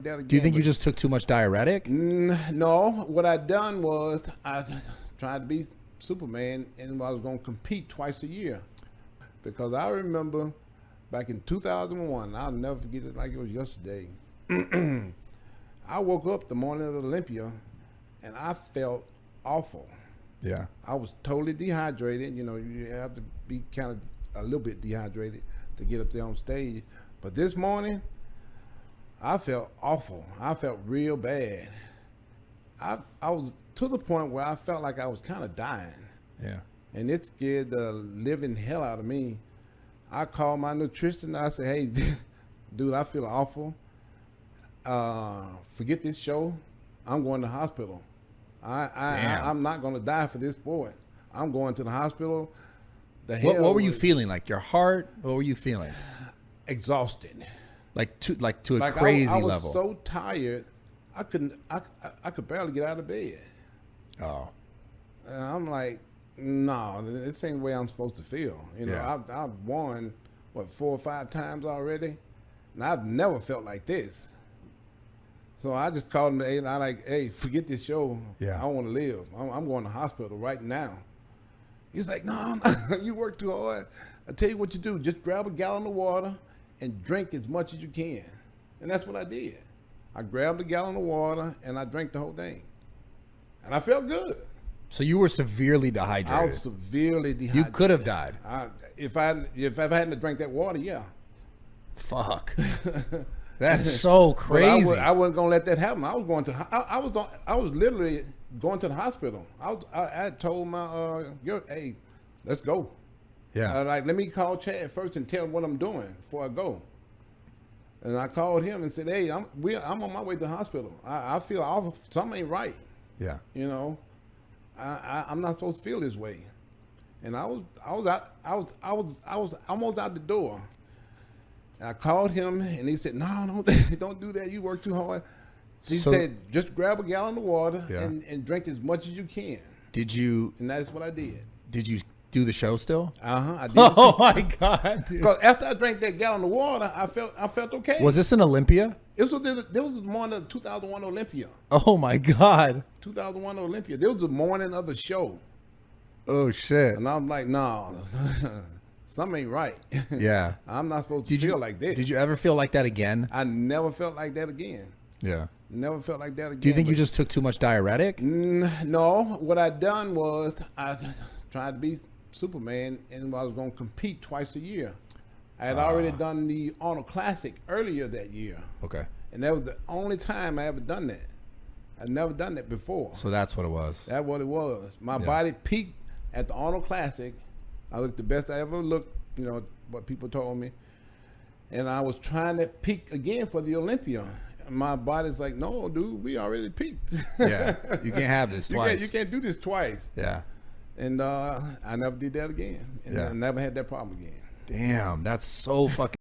Again, Do you think you just took too much diuretic? No. What I done was I tried to be Superman, and I was going to compete twice a year. Because I remember back in 2001, I'll never forget it like it was yesterday. I woke up the morning of Olympia, and I felt awful. Yeah. I was totally dehydrated. You know, you have to be kind of a little bit dehydrated to get up there on stage. But this morning, I felt awful. I felt real bad. I was to the point where I felt like I was kind of dying. Yeah. And it scared the living hell out of me. I called my nutritionist. I said, hey, dude, I feel awful. Forget this show. I'm going to the hospital. I'm not going to die for this sport. I'm going to the hospital. What were you feeling? Like your heart? What were you feeling? Exhausted. Like to a crazy level. I was so tired, I could barely get out of bed. Oh. And I'm like, no, this ain't the way I'm supposed to feel. You know, Yeah. I've won, 4 or 5 times already, and I've never felt like this. So I just called him, and I like, hey, forget this show. Yeah. I want to live. I'm going to the hospital right now. He's like, no, you work too hard. I tell you what you do, just grab a gallon of water and drink as much as you can. And that's what I did. I grabbed a gallon of water and I drank the whole thing. And I felt good. So you were severely dehydrated. I was severely dehydrated. You could have died. If I hadn't drank that water, yeah. Fuck. That's so crazy. I wasn't gonna let that happen. I was going to. I was literally going to the hospital. I told my girl, hey, let's go. Yeah. Like, let me call Chad first and tell him what I'm doing before I go. And I called him and said, hey, I'm on my way to the hospital. I feel awful. Something ain't right. Yeah. You know, I'm not supposed to feel this way. And I was almost out the door. I called him and he said, no, don't do that. You work too hard. He said, just grab a gallon of water and drink as much as you can. Did you? And that's what I did. Did you do the show still? I did. Oh my God! Because after I drank that gallon of water, I felt okay. Was this in Olympia? This was the morning of the 2001 Olympia. Oh my God! 2001 Olympia. This was the morning of the show. Oh shit! And I'm like, no, something ain't right. Yeah. I'm not supposed to feel like this. Did you ever feel like that again? I never felt like that again. Yeah. Never felt like that again. Do you think you just took too much diuretic? No. What I done was I tried to be Superman, and I was going to compete twice a year. I had already done the Arnold Classic earlier that year. Okay. And that was the only time I ever done that. I'd never done that before. So that's what it was. That's what it was. My body peaked at the Arnold Classic. I looked the best I ever looked, you know, what people told me. And I was trying to peak again for the Olympia. And my body's like, no, dude, we already peaked. Yeah. You can't have this twice. You can't do this twice. Yeah. And I never did that again. And I never had that problem again. Damn, that's so fucking